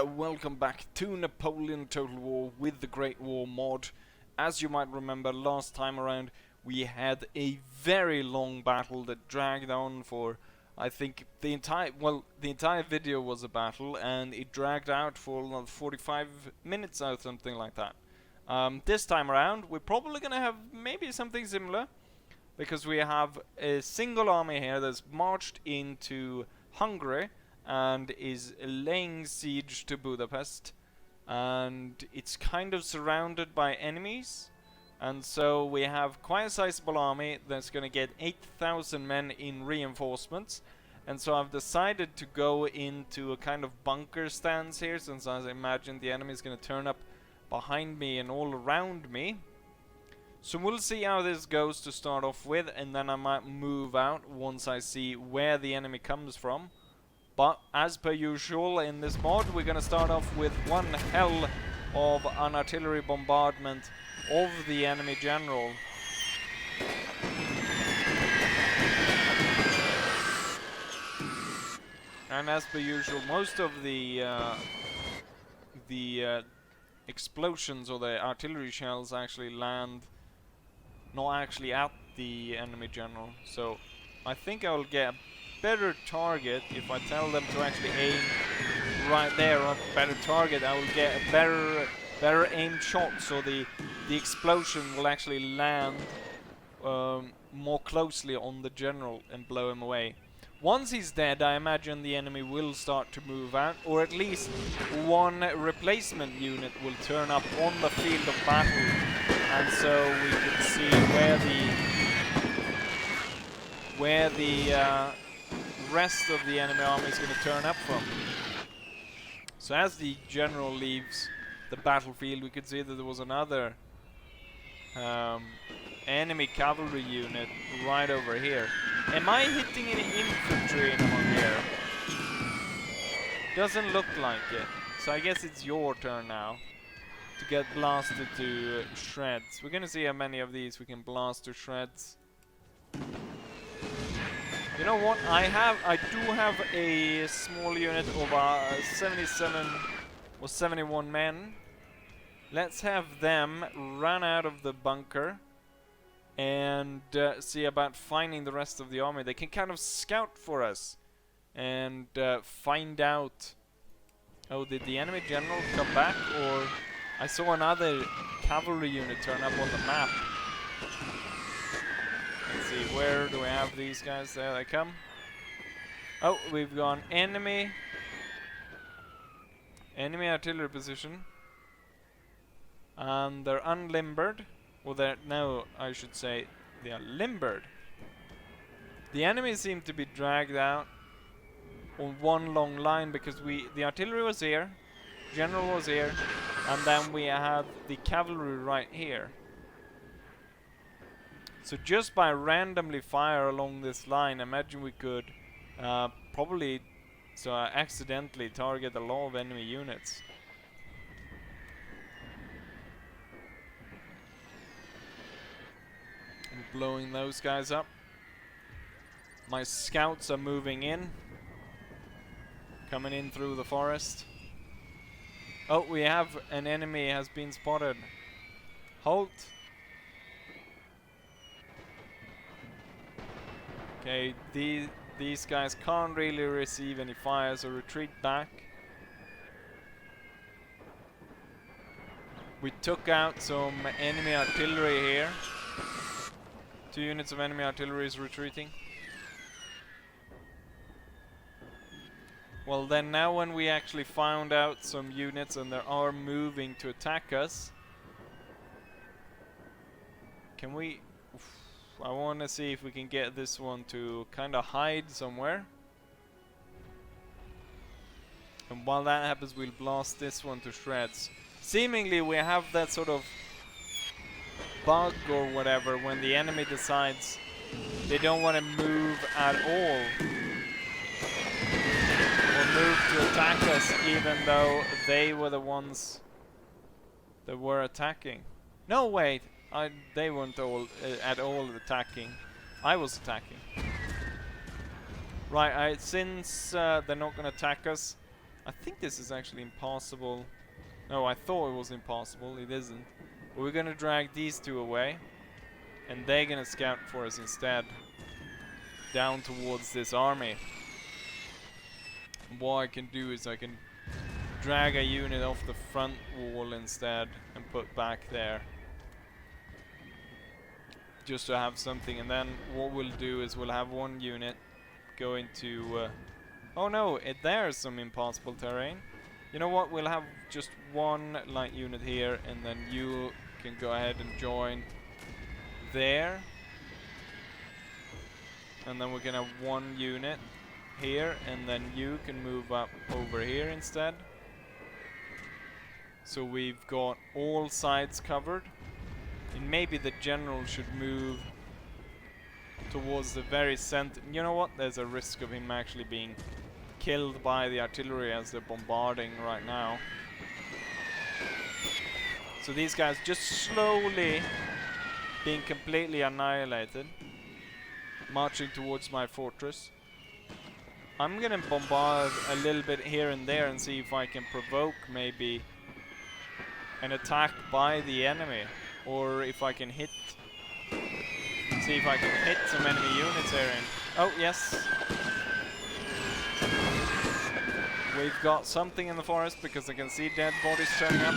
welcome back to Napoleon Total War with the Great War mod. As you might remember, last time around we had a very long battle that dragged on for, I think, the entire video was a battle, and it dragged out for 45 minutes or something like that. This time around we're probably gonna have maybe something similar, because we have a single army here that's marched into Hungary and is laying siege to Budapest, and it's kind of surrounded by enemies, and so we have quite a sizable army that's going to get 8,000 men in reinforcements. And so I've decided to go into a kind of bunker stance here, since I imagine the enemy is going to turn up behind me and all around me. So we'll see how this goes to start off with, and then I might move out once I see where the enemy comes from. But as per usual in this mod, we're gonna start off with one hell of an artillery bombardment of the enemy general. And as per usual, most of the explosions or the artillery shells actually land not actually at the enemy general. So I think I will get a better target if I tell them to actually aim right there on a better target. I will get a better aimed shot, so the explosion will actually land more closely on the general and blow him away. Once he's dead, I imagine the enemy will start to move out, or at least one replacement unit will turn up on the field of battle, and so we can see where the rest of the enemy army is going to turn up from. So as the general leaves the battlefield, we could see that there was another enemy cavalry unit right over here. Am I hitting any infantry in among here? Doesn't look like it. So I guess it's your turn now to get blasted to shreds. We're gonna see how many of these we can blast to shreds. You know what? I do have a small unit of 77 or 71 men. Let's have them run out of the bunker and see about finding the rest of the army. They can kind of scout for us and find out. Oh, did the enemy general come back? Or I saw another cavalry unit turn up on the map. Let's see, where do we have these guys? There they come. Oh, we've gone enemy artillery position. And they're unlimbered. Well, no, I should say they are limbered. The enemies seem to be dragged out on one long line, because the artillery was here, general was here, and then we have the cavalry right here. So just by randomly fire along this line, imagine we could probably accidentally target a lot of enemy units. I'm blowing those guys up. My scouts are moving in, coming in through the forest. Oh, we have an enemy has been spotted. Halt. Okay, these guys can't really receive any fire, so retreat back. We took out some enemy artillery here. 2 units of enemy artillery is retreating. Well then, now when we actually found out some units and they are moving to attack us, can we... I want to see if we can get this one to kind of hide somewhere. And while that happens, we'll blast this one to shreds. Seemingly we have that sort of bug or whatever when the enemy decides they don't want to move at all, or move to attack us, even though they were the ones that were attacking. No, wait. They weren't at all attacking. I was attacking. Right, since they're not going to attack us, I think this is actually impossible. No, I thought it was impossible. It isn't. But we're gonna drag these two away, and they're gonna scout for us instead, down towards this army. And what I can do is I can drag a unit off the front wall instead and put back there, just to have something. And then what we'll do is we'll have one unit go into oh no, there's some impossible terrain. You know what, we'll have just one light unit here, and then you can go ahead and join there, and then we're gonna have one unit here, and then you can move up over here instead. So we've got all sides covered, and maybe the general should move towards the very center. You know what, there's a risk of him actually being killed by the artillery as they're bombarding right now. So these guys just slowly being completely annihilated, marching towards my fortress. I'm gonna bombard a little bit here and there and see if I can provoke maybe an attack by the enemy, or if I can hit, see if I can hit some enemy units here. Oh yes, we've got something in the forest because I can see dead bodies turning up.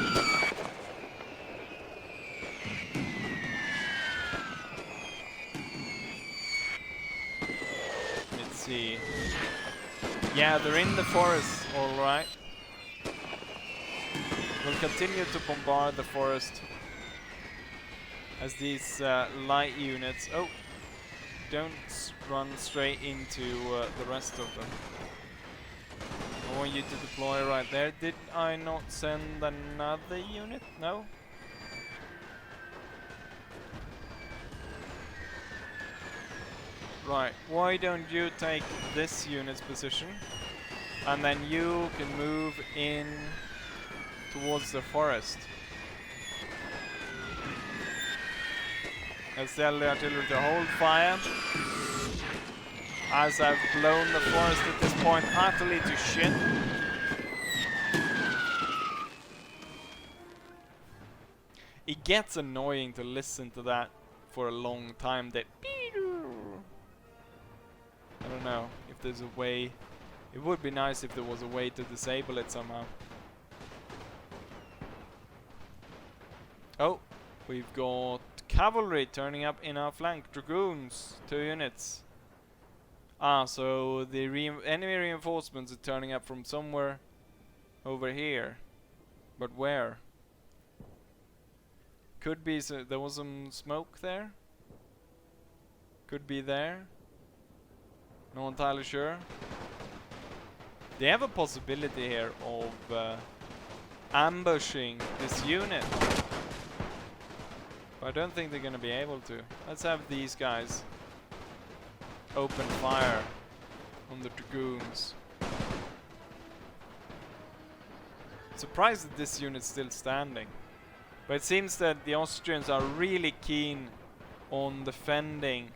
Let's see. Yeah, they're in the forest, alright. We'll continue to bombard the forest as these light units... Oh! Don't run straight into the rest of them. I want you to deploy right there. Did I not send another unit? No? Right, why don't you take this unit's position, and then you can move in towards the forest. Let's tell the artillery to hold fire, as I've blown the forest at this point utterly to shit. It gets annoying to listen to that for a long time. That I don't know if there's a way. It would be nice if there was a way to disable it somehow. Oh, we've got cavalry turning up in our flank. Dragoons, 2 units. Ah, so the enemy reinforcements are turning up from somewhere over here. But where? Could be, there was some smoke there. Could be there. Not entirely sure. They have a possibility here of ambushing this unit. But I don't think they're gonna be able to. Let's have these guys open fire on the dragoons. Surprised that this unit's still standing. But it seems that the Austrians are really keen on defending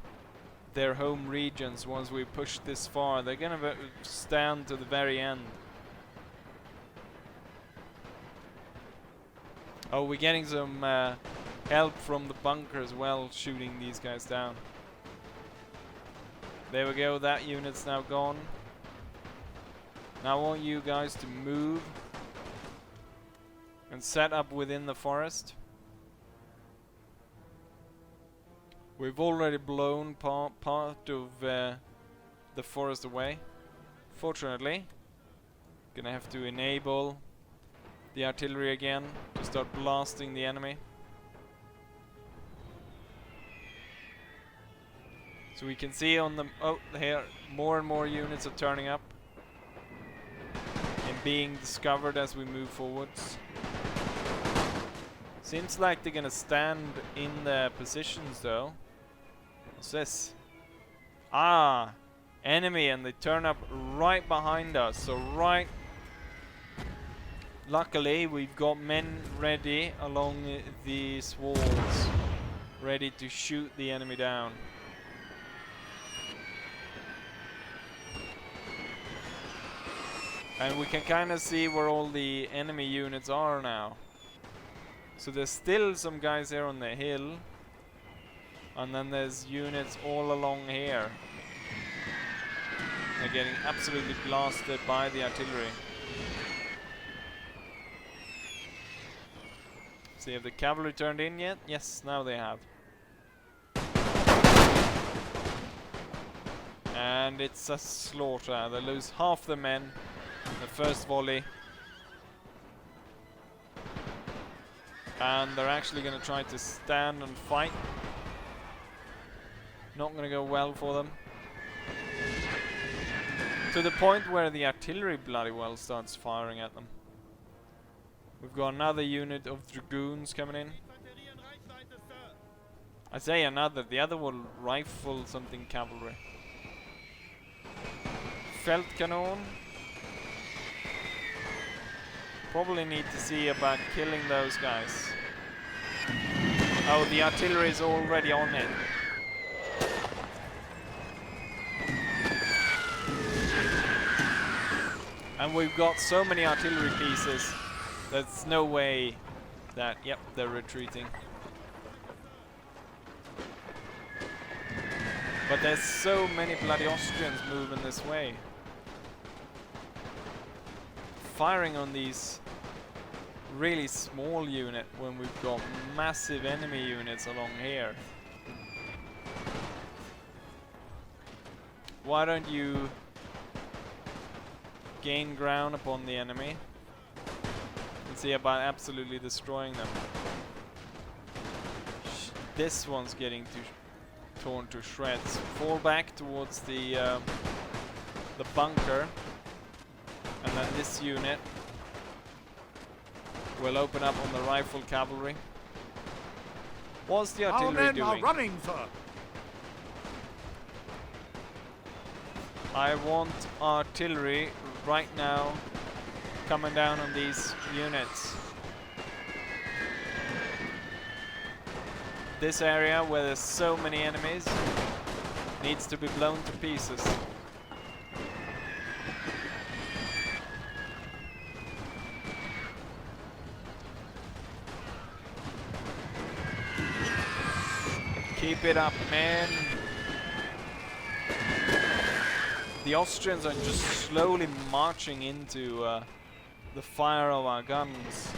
their home regions. Once we push this far, they're gonna stand to the very end. Oh, we're getting some help from the bunker as well, shooting these guys down. There we go, that unit's now gone. Now I want you guys to move and set up within the forest. We've already blown part of the forest away. Fortunately, gonna have to enable the artillery again to start blasting the enemy. So we can see on the... Oh, here, more and more units are turning up and being discovered as we move forwards. Seems like they're gonna stand in their positions though. What's this? Ah! Enemy, and they turn up right behind us. So right... Luckily, we've got men ready along these walls, ready to shoot the enemy down. And we can kind of see where all the enemy units are now. So there's still some guys here on the hill. And then there's units all along here. They're getting absolutely blasted by the artillery. See, have the cavalry turned in yet? Yes, now they have. And it's a slaughter. They lose half the men in the first volley. And they're actually going to try to stand and fight. Not going to go well for them. To the point where the artillery bloody well starts firing at them. We've got another unit of dragoons coming in. I say another, the other will rifle something cavalry. Feldkanon. Probably need to see about killing those guys. Oh, the artillery is already on it. And we've got so many artillery pieces. There's no way that, yep, they're retreating. But there's so many bloody Austrians moving this way. Firing on these really small unit when we've got massive enemy units along here. Why don't you gain ground upon the enemy? See about absolutely destroying them. This one's getting torn to shreds. Fall back towards the bunker, and then this unit will open up on the rifle cavalry. What's the artillery doing? Our men are running, sir. I want artillery right now coming down on these units. This area where there's so many enemies needs to be blown to pieces. Keep it up, man. The Austrians are just slowly marching into the fire of our guns.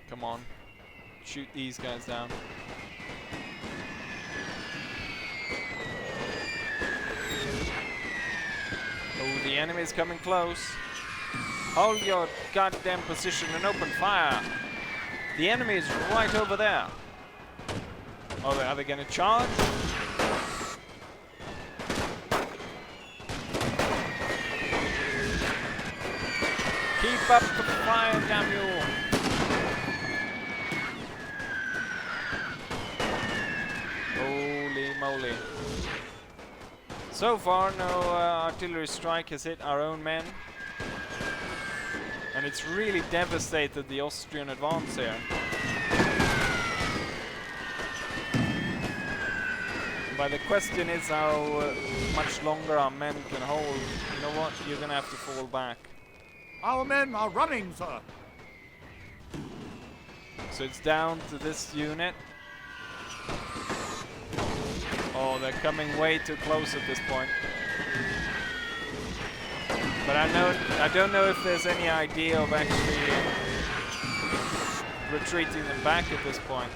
Come on, shoot these guys down. Oh, the enemy is coming close. Hold your goddamn position and open fire. The enemy is right over there. Oh, are they gonna charge? Keep up the fire, damn you! Holy moly. So far, no artillery strike has hit our own men. And it's really devastated the Austrian advance here. But the question is how much longer our men can hold. You know what? You're gonna have to fall back. Our men are running, sir. So it's down to this unit. Oh, they're coming way too close at this point. But I don't know if there's any idea of actually retreating them back at this point.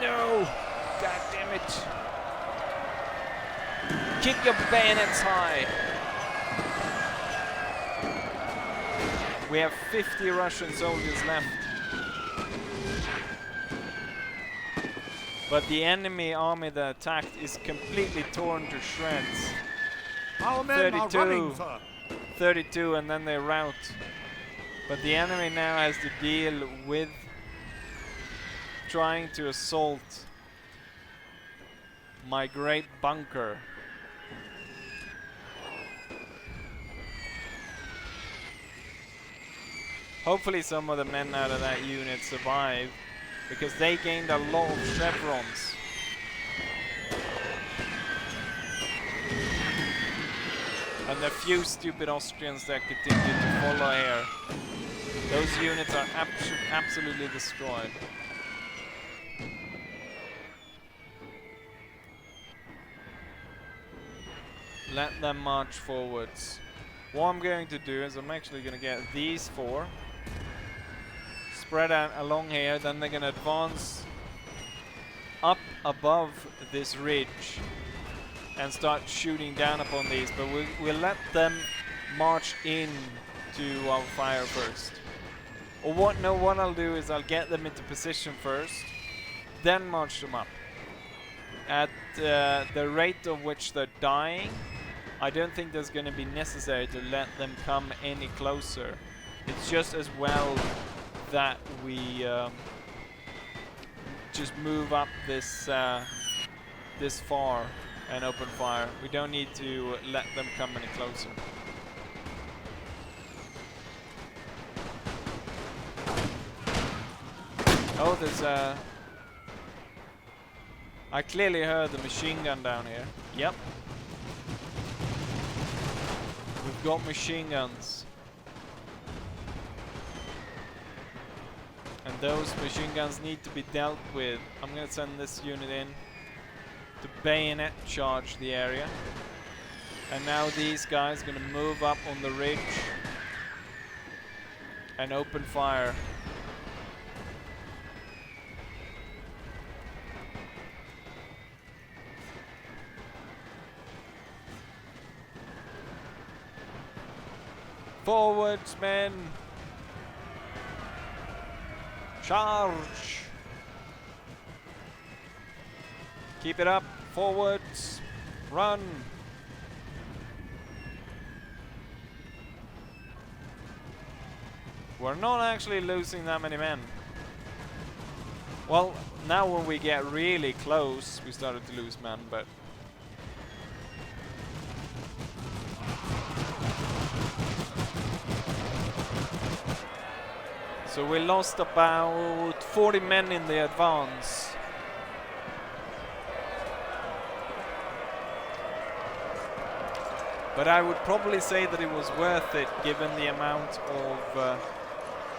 No! God damn it! Kick your bayonets high! We have 50 Russian soldiers left. But the enemy army that attacked is completely torn to shreds. Our men are running, sir. 32, and then they rout. But the enemy now has to deal with trying to assault my great bunker. Hopefully some of the men out of that unit survive. because they gained a lot of chevrons. And the few stupid Austrians that continue to follow here, those units are absolutely destroyed. Let them march forwards. What I'm going to do is I'm actually going to get these 4 spread out along here, then they're going to advance up above this ridge and start shooting down upon these, but we'll let them march in to our fire first. Or what I'll do is I'll get them into position first, then march them up. At the rate of which they're dying, I don't think there's going to be necessary to let them come any closer. It's just as well that we just move up this this far and open fire. We don't need to let them come any closer. Oh, there's a... I clearly heard the machine gun down here. Yep. We've got machine guns. And those machine guns need to be dealt with. I'm gonna send this unit in to bayonet charge the area. And now these guys are gonna move up on the ridge and open fire. Forwards, men! Charge! Keep it up, forwards, run! We're not actually losing that many men. Well, now when we get really close, we started to lose men, but... So we lost about 40 men in the advance. But I would probably say that it was worth it given the amount of...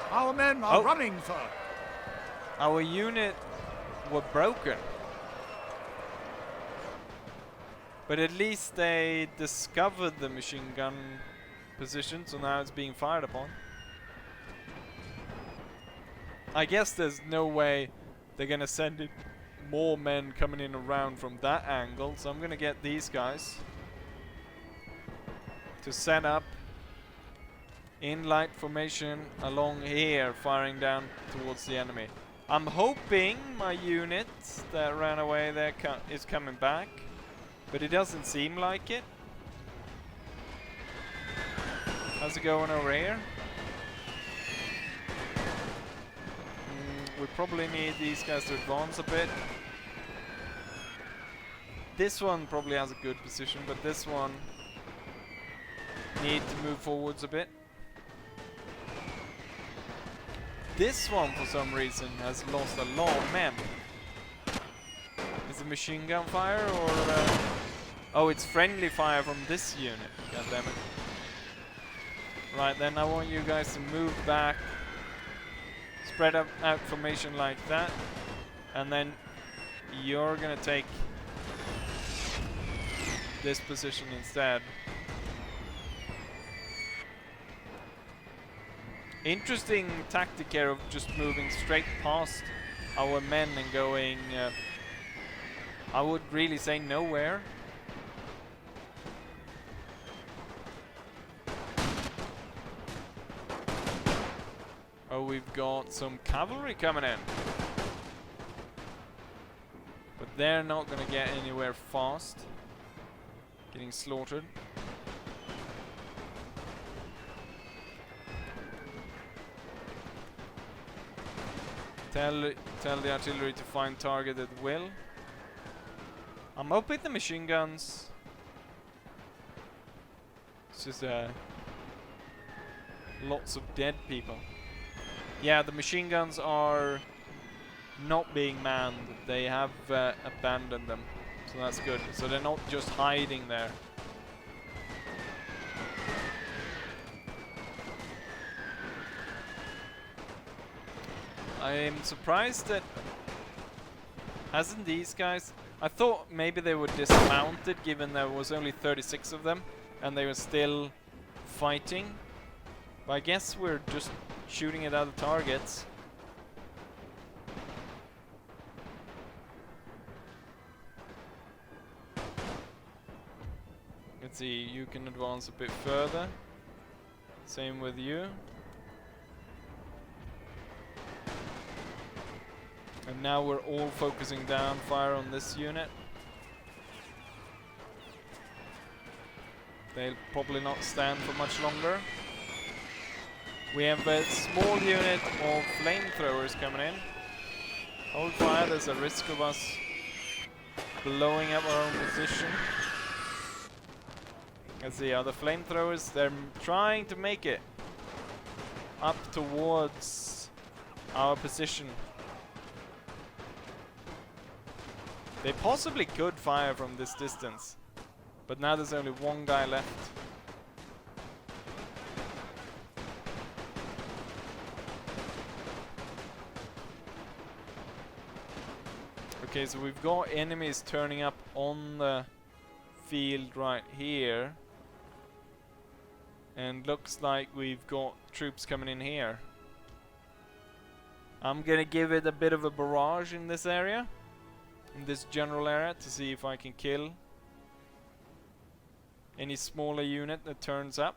Our men are running, sir. Our unit were broken. But at least they discovered the machine gun position, so now it's being fired upon. I guess there's no way they're gonna send in more men coming in around from that angle, so I'm gonna get these guys to set up in light formation along here, firing down towards the enemy. I'm hoping my unit that ran away there is coming back, but it doesn't seem like it. How's it going over here? We probably need these guys to advance a bit. This one probably has a good position, but this one need to move forwards a bit. This one, for some reason, has lost a lot of men. Is it machine gun fire or... oh, it's friendly fire from this unit. God damn it. Right, then I want you guys to move back. Spread out formation like that, and then you're gonna take this position instead. Interesting tactic here of just moving straight past our men and going, I would really say nowhere. Oh, we've got some cavalry coming in. But they're not gonna get anywhere fast. Getting slaughtered. Tell the artillery to find target at will. I'm up with the machine guns. It's just lots of dead people. Yeah, the machine guns are not being manned. They have abandoned them, so that's good. So they're not just hiding there. I'm surprised that hasn't these guys... I thought maybe they were dismounted given there was only 36 of them and they were still fighting. But I guess we're just shooting at other targets. Let's see, you can advance a bit further. Same with you. And now we're all focusing down fire on this unit. They'll probably not stand for much longer. We have a small unit of flamethrowers coming in. Hold fire, there's a risk of us blowing up our own position. Let's see, the flamethrowers, they're trying to make it up towards our position. They possibly could fire from this distance, but now there's only one guy left. Okay, so we've got enemies turning up on the field right here. And looks like we've got troops coming in here. I'm gonna give it a bit of a barrage in this area. In this general area to see if I can kill any smaller unit that turns up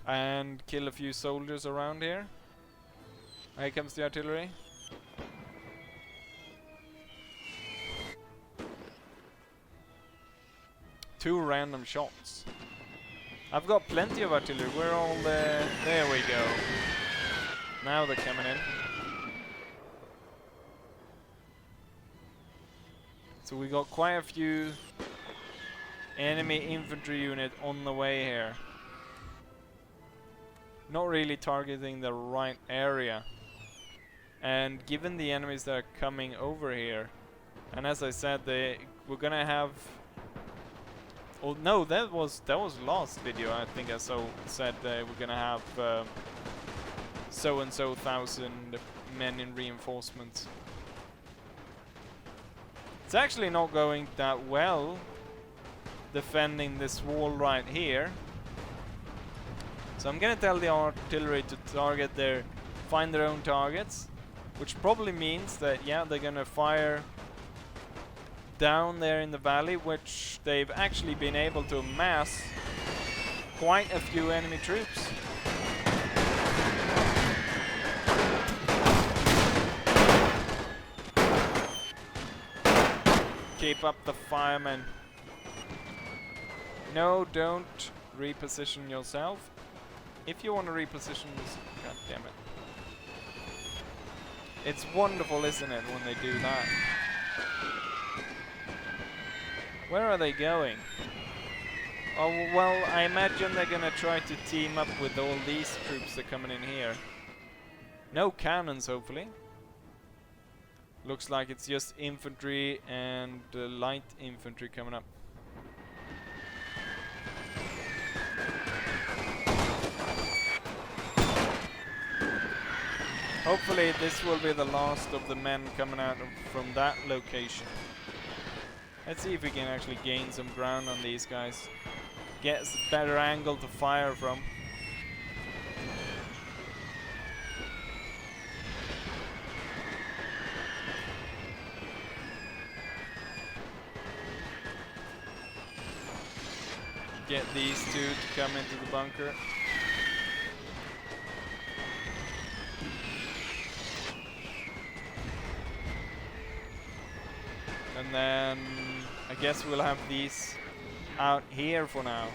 and kill a few soldiers around here. Here comes the artillery. Two random shots. I've got plenty of artillery. Where all the... There we go. Now they're coming in. So we got quite a few enemy infantry unit on the way here. Not really targeting the right area. And given the enemies that are coming over here, and as I said, we're gonna have... Oh no, that was last video. I think I said we're gonna have so and so thousand men in reinforcements. It's actually not going that well defending this wall right here. So I'm gonna tell the artillery to find their own targets, which probably means that, yeah, they're gonna fire down there in the valley, which they've actually been able to amass quite a few enemy troops. Keep up the firemen. No, don't reposition yourself. If you want to reposition this, god damn it. It's wonderful, isn't it, when they do that? Where are they going? Oh, well, I imagine they're gonna try to team up with all these troops that are coming in here. No cannons, hopefully. Looks like it's just infantry and light infantry coming up. Hopefully this will be the last of the men coming out from that location. Let's see if we can actually gain some ground on these guys. Get a better angle to fire from. Get these two to come into the bunker. And then I guess we'll have these out here for now.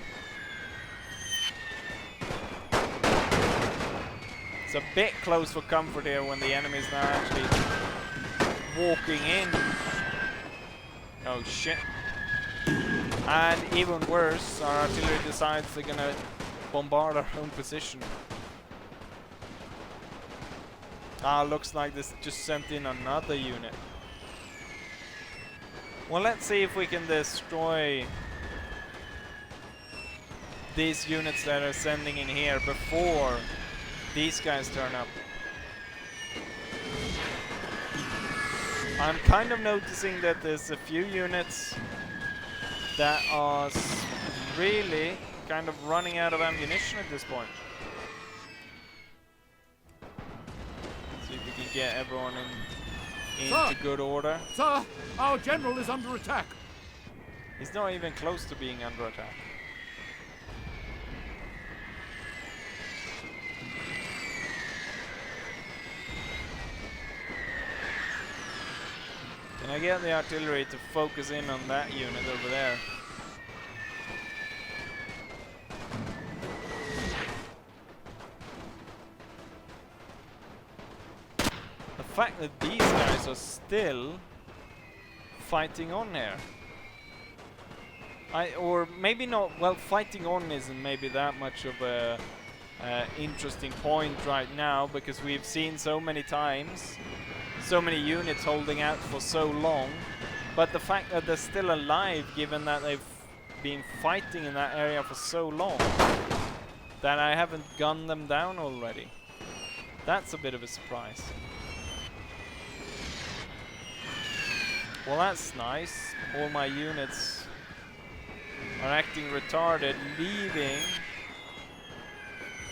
It's a bit close for comfort here when the enemy is now actually walking in. Oh shit. And even worse, our artillery decides they're gonna bombard our own position. Ah, looks like this just sent in another unit. Well, let's see if we can destroy these units that are sending in here before these guys turn up. I'm kind of noticing that there's a few units that are really kind of running out of ammunition at this point. See if we can get everyone into good order. Sir, our general is under attack. He's not even close to being under attack. Can I get the artillery to focus in on that unit over there? The fact that these guys are still fighting on here. Or maybe not, well, fighting on isn't maybe that much of a interesting point right now, because we've seen so many times so many units holding out for so long, but the fact that they're still alive, given that they've been fighting in that area for so long, that I haven't gunned them down already. That's a bit of a surprise. Well, that's nice. All my units are acting retarded, leaving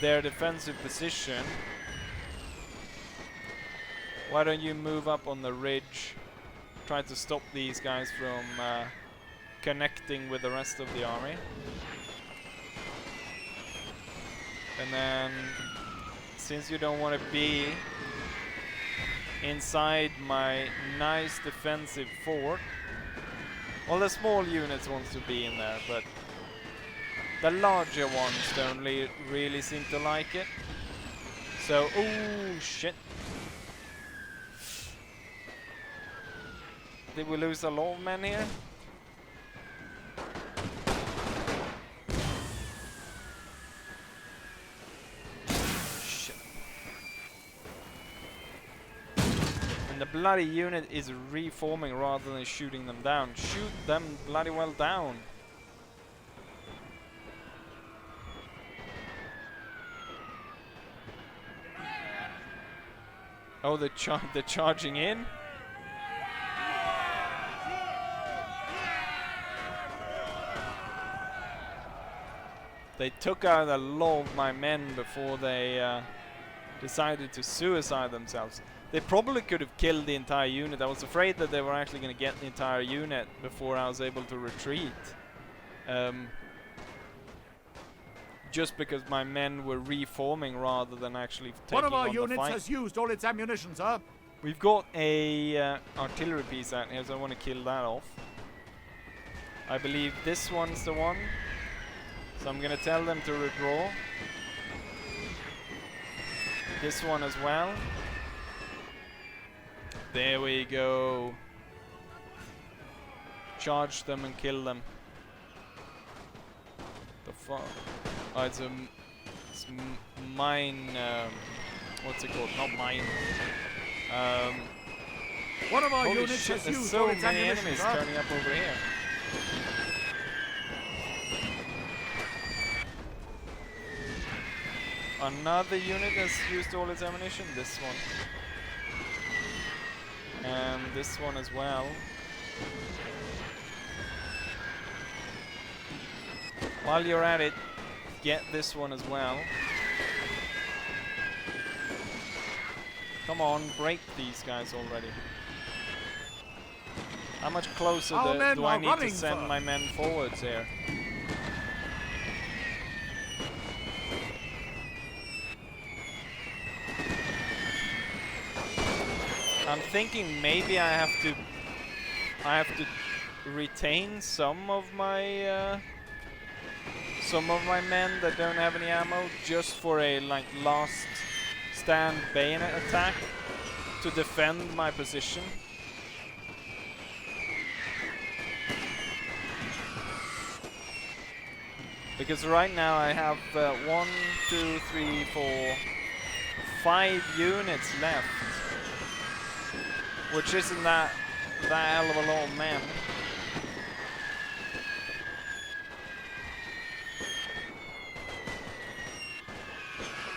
their defensive position. Why don't you move up on the ridge, try to stop these guys from connecting with the rest of the army. And then, since you don't want to be inside my nice defensive fort, well, the small units want to be in there, but the larger ones don't really seem to like it. So, oh shit. Did we lose a lot of men here? Shit. And the bloody unit is reforming rather than shooting them down. Shoot them bloody well down. Oh, they're charging in? They took out a lot of my men before they decided to suicide themselves. They probably could have killed the entire unit. I was afraid that they were actually going to get the entire unit before I was able to retreat. Just because my men were reforming rather than actually taking One of our on the units fight. has used all its ammunition, sir. We've got a artillery piece out here, so I want to kill that off. I believe this one's the one. So I'm gonna tell them to redraw. This one as well. There we go. Charge them and kill them. The fuck? Oh, it's mine. What's it called? Not mine. One of our Holy units shit, has there's used so all its many ammunition, enemies sir. turning up over here. Another unit has used all its ammunition. This one. And this one as well. While you're at it, get this one as well. Come on, break these guys already. How much closer Our men do I are need to running, send sir. my men forwards here? I'm thinking maybe I have to retain some of my men that don't have any ammo, just for a like last stand bayonet attack to defend my position. Because right now I have 1, 2, 3, 4, 5 units left, which isn't that hell of a lot of men.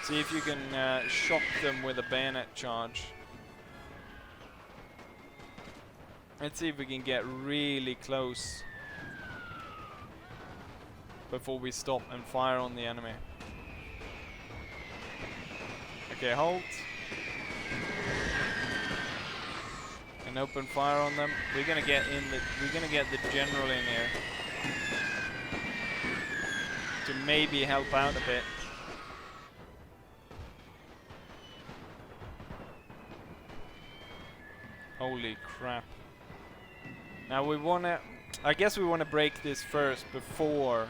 See if you can shock them with a bayonet charge. Let's see if we can get really close before we stop and fire on the enemy. Okay, halt. And open fire on them. We're gonna get the general in here to maybe help out a bit. Holy crap. Now we wanna, I guess we wanna break this first before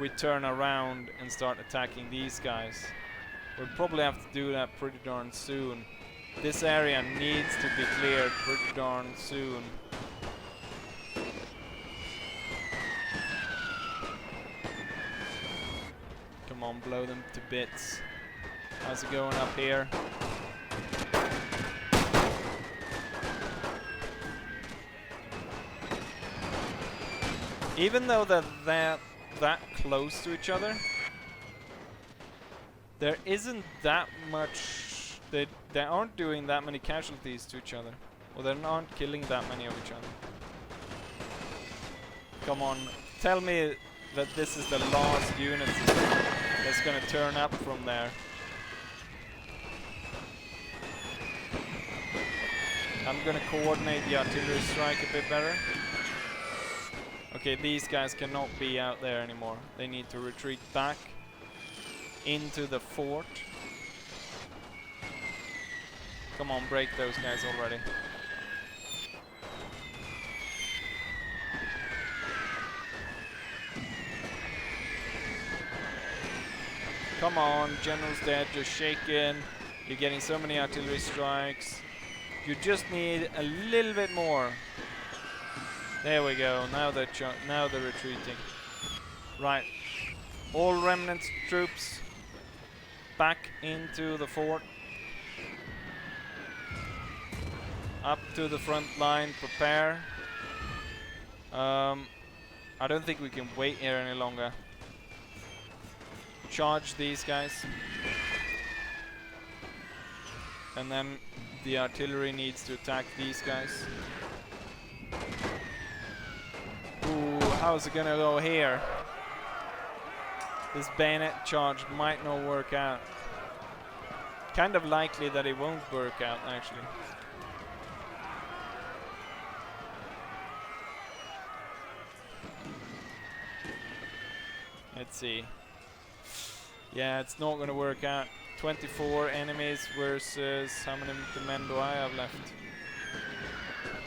we turn around and start attacking these guys. We'll probably have to do that pretty darn soon. This area needs to be cleared pretty darn soon. Come on, blow them to bits. How's it going up here? Even though they're that close to each other, there isn't that much. They aren't doing that many casualties to each other, or they aren't killing that many of each other. Come on, tell me that this is the last unit that's gonna turn up from there. I'm gonna coordinate the artillery strike a bit better. Okay, these guys cannot be out there anymore. They need to retreat back into the fort. Come on, break those guys already. Come on, general's dead, just shaken. You're getting so many artillery strikes. You just need a little bit more. There we go. Now they're retreating. Right. All remnant troops back into the fort. Up to the front line. Prepare. I don't think we can wait here any longer. Charge these guys. And then the artillery needs to attack these guys. Ooh, how's it gonna go here? This bayonet charge might not work out. Kind of likely that it won't work out, actually. Let's see. Yeah, it's not gonna work out. 24 enemies versus how many men do I have left?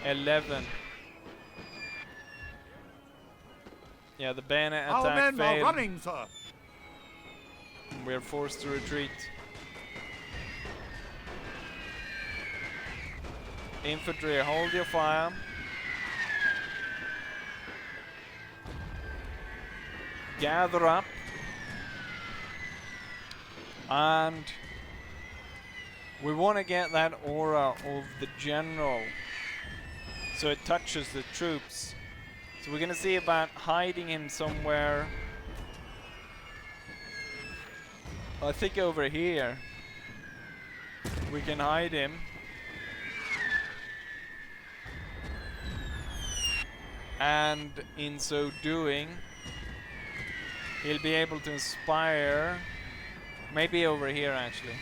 11. Yeah, the bayonet attack Our men failed. are running, sir. We're forced to retreat. Infantry, hold your fire. Gather up. And we want to get that aura of the general so it touches the troops. So we're gonna see about hiding him somewhere. I think over here we can hide him. And in so doing, he'll be able to inspire. Maybe over here actually.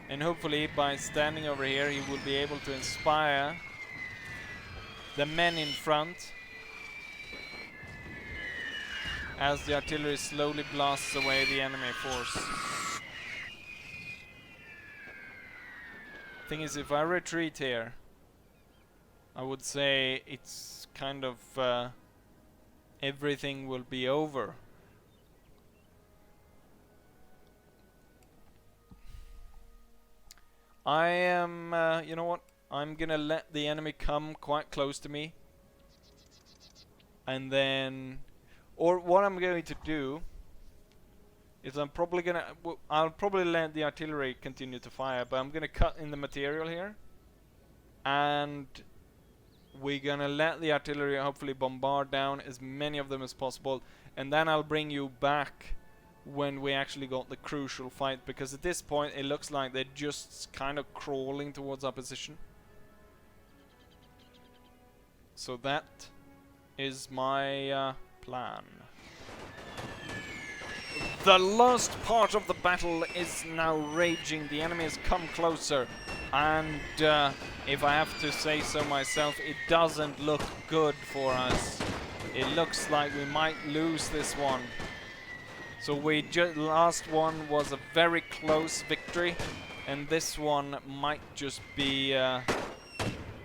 And hopefully by standing over here he will be able to inspire the men in front as the artillery slowly blasts away the enemy force. Thing is, if I retreat here, I would say it's kind of everything will be over. I am, you know what? I'm gonna let the enemy come quite close to me. And then, or what I'm going to do is I'm probably gonna... I'll probably let the artillery continue to fire, but I'm gonna cut in the material here. And we're gonna let the artillery hopefully bombard down as many of them as possible. And then I'll bring you back when we actually got the crucial fight. Because at this point it looks like they're just kind of crawling towards our position. So that is my plan. The last part of the battle is now raging. The enemy has come closer, and if I have to say so myself, it doesn't look good for us. It looks like we might lose this one. So last one was a very close victory, and this one might just be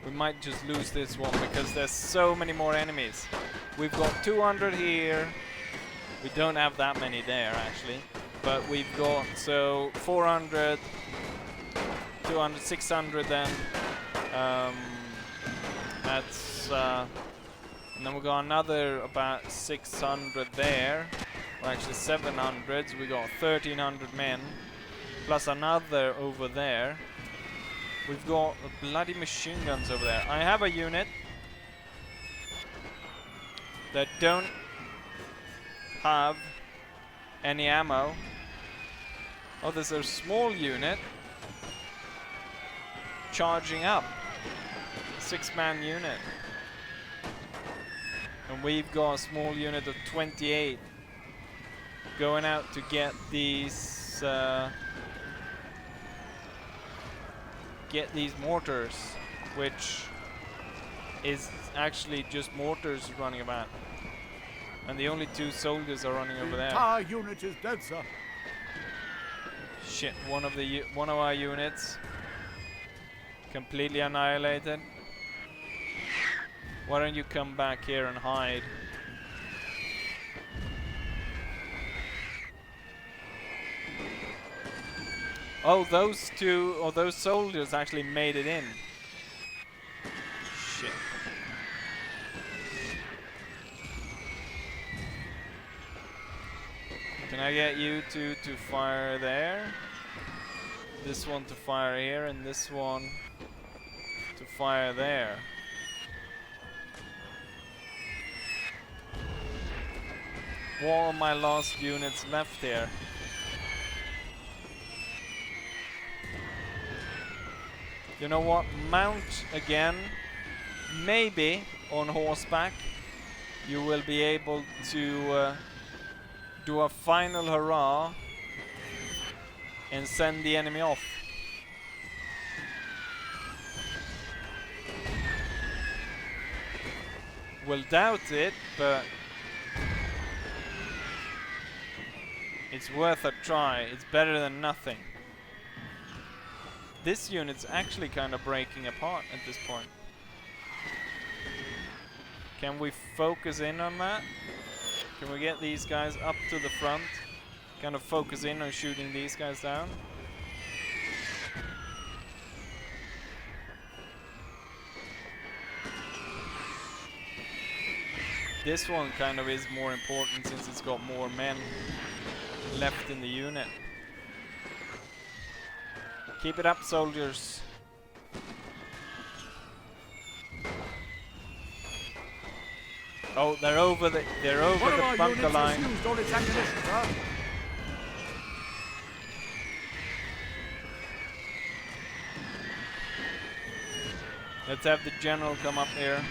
we might just lose this one because there's so many more enemies. We've got 200 here. We don't have that many there actually, but we've got 400, 200, 600 then. That's and then we got another about 600 there. Well, actually 700. We got 1,300 men plus another over there. We've got bloody machine guns over there. I have a unit that don't have any ammo. Oh, there's a small unit charging up. 6-man unit. And we've got a small unit of 28 going out to get these mortars, which is actually just mortars running about. And the only 2 soldiers are running over there. The entire unit is dead, sir. Shit, one of our units completely annihilated. Why don't you come back here and hide? Oh, those soldiers actually made it in. Shit. Can I get you two to fire there? This one to fire here, and this one to fire there. What are my last units left here? You know what? Mount again. Maybe on horseback you will be able to do a final hurrah and send the enemy off. Will doubt it, but it's worth a try. It's better than nothing. This unit's actually kind of breaking apart at this point. Can we focus in on that? Can we get these guys up to the front? Kind of focus in on shooting these guys down? This one kind of is more important since it's got more men left in the unit. Keep it up, soldiers. Oh, they're over the bunker line. Used all its ammunition, sir. Let's have the general come up here.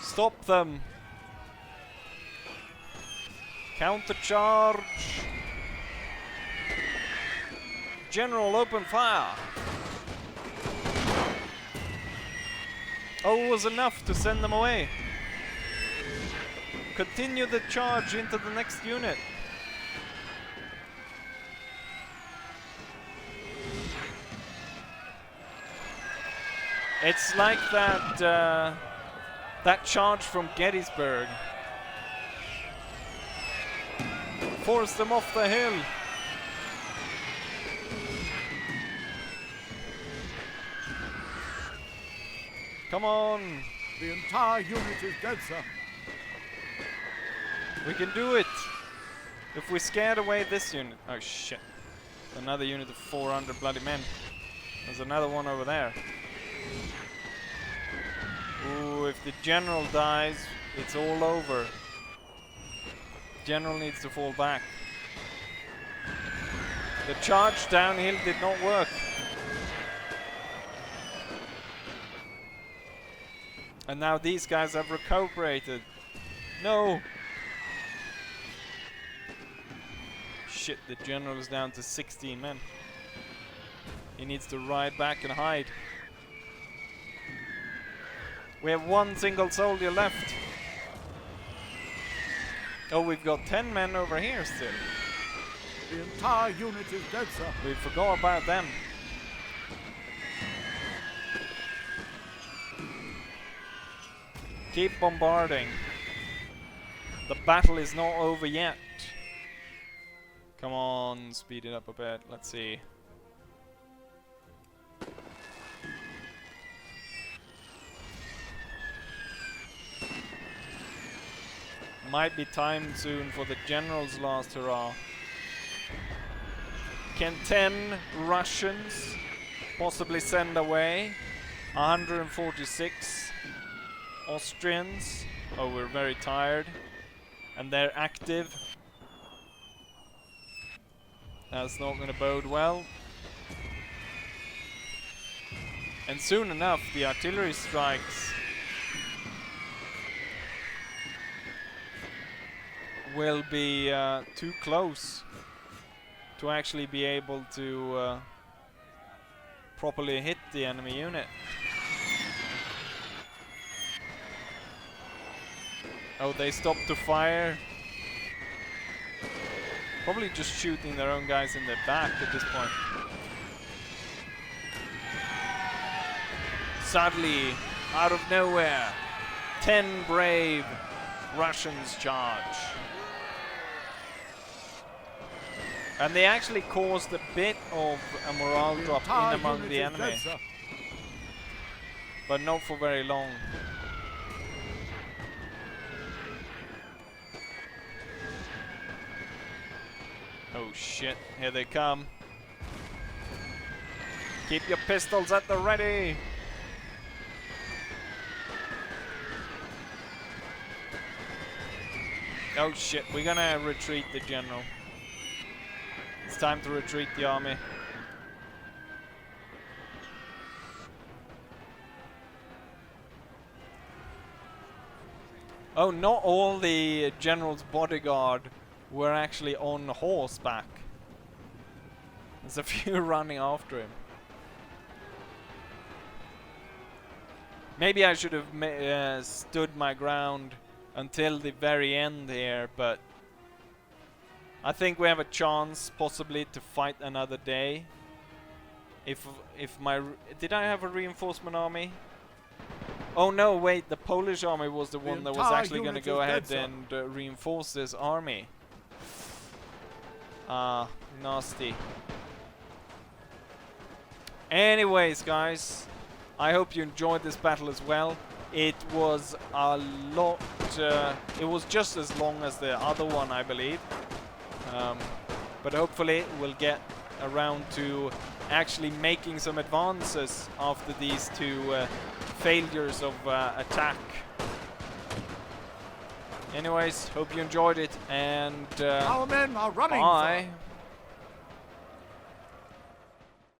Stop them. Counter charge. General, open fire. Oh, it was enough to send them away. Continue the charge into the next unit. It's like that that charge from Gettysburg. Force them off the hill. Come on. The entire unit is dead, sir. We can do it! If we scared away this unit... Oh shit. Another unit of 400 bloody men. There's another one over there. Ooh, if the general dies, it's all over. General needs to fall back. The charge downhill did not work. And now these guys have recuperated. No! Shit, the general is down to 16 men. He needs to ride back and hide. We have one single soldier left. Oh, we've got 10 men over here still. The entire unit is dead, sir. We forgot about them. Keep bombarding. The battle is not over yet. Come on, speed it up a bit. Let's see. Might be time soon for the general's last hurrah. Can 10 Russians possibly send away 146 Austrians? Oh, we're very tired. And they're active. That's not going to bode well. And soon enough, the artillery strikes will be too close to actually be able to properly hit the enemy unit. Oh, they stopped to fire. Probably just shooting their own guys in the back at this point. Suddenly, out of nowhere, 10 brave Russians charge. And they actually caused a bit of a morale drop in among the enemy. Dead, But not for very long. Oh shit, here they come. Keep your pistols at the ready! Oh shit, we're gonna retreat the general. It's time to retreat the army. Oh, not all the general's bodyguard were actually on horseback. There's a few running after him. Maybe I should have stood my ground until the very end here, but I think we have a chance possibly to fight another day. If my did I have a reinforcement army? Oh no, wait, the Polish army was the one that was actually going to go ahead and reinforce this army. Ah, nasty. Anyways, guys, I hope you enjoyed this battle as well. It was a lot, it was just as long as the other one, I believe. But hopefully we'll get around to actually making some advances after these two failures of attack. Anyways, hope you enjoyed it, and Our men are running. bye.